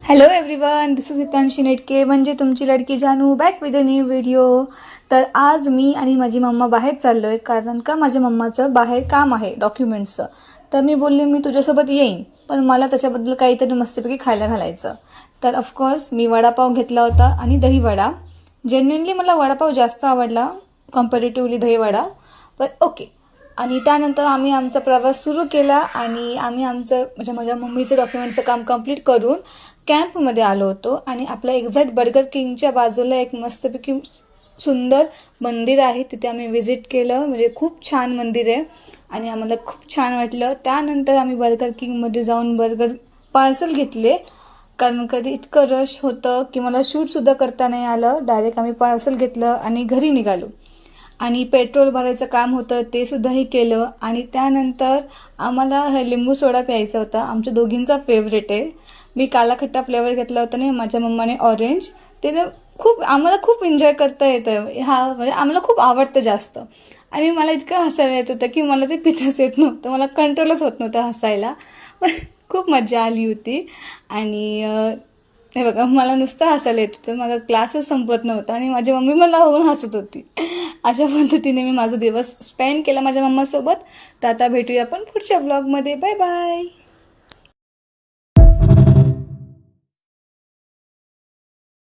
Hello everyone, this is हितांशी नेटके म्हणजे तुमची लडकी जानू back with a new video. तर आज मी आणि माझी मम्मा बाहेर चाललो आहे, कारण का माझ्या मम्माचं बाहेर काम आहे डॉक्युमेंट्सचं. तर मी बोलले मी तुझ्यासोबत येईन, पण मला त्याच्याबद्दल काहीतरी मस्तपैकी खायला घालायचं. तर ऑफकोर्स मी वडापाव घेतला होता आणि दहीवडा. जेन्युनली मला वडापाव जास्त आवडला कम्पॅरेटिव्हली दहीवडा, पण ओके. आणि त्यानंतर आम्ही आमचा प्रवास सुरू केला आणि आम्ही आमचं म्हणजे माझ्या मम्मीचं डॉक्युमेंटचं काम कंप्लीट करून कॅम्पमध्ये आलो होतो. आणि आपल्या एक्झॅक्ट बर्गर किंगच्या बाजूला एक मस्तपैकी सुंदर मंदिर आहे, तिथे आम्ही व्हिजिट केलं. म्हणजे खूप छान मंदिर आहे आणि आम्हाला खूप छान वाटलं. त्यानंतर आम्ही बर्गर किंगमध्ये जाऊन बर्गर पार्सल घेतले, कारण कधी इतकं रश होतं की मला शूटसुद्धा करता नाही आलं. डायरेक्ट आम्ही पार्सल घेतलं आणि घरी निघालो. आणि पेट्रोल भरायचं काम होतं ते सुद्धाही केलं. आणि त्यानंतर आम्हाला हे लिंबू सोडा प्यायचा होता, आमच्या दोघींचा फेवरेट आहे. मी काला खट्टा फ्लेवर घेतला होता आणि माझ्या मम्माने ऑरेंज. ते ना आम्हाला खूप एन्जॉय करता येतं, हा म्हणजे आम्हाला खूप आवडतं जास्त. आणि मला इतकं हसायला येत होतं की मला ते पिताच येत नव्हतं, मला कंट्रोलच होत नव्हतं हसायला. पण खूप मजा आली होती. आणि हे बघा, मला नुसतं हसायला येत होतं, माझा क्लासच संपत नव्हता आणि माझी मम्मी मला बघून हसत होती. अशा पद्धतीने मी माझा दिवस स्पेंड केला माझ्या मम्मासोबत. तर आता भेटूया आपण पुढच्या व्लॉगमध्ये. Bye bye.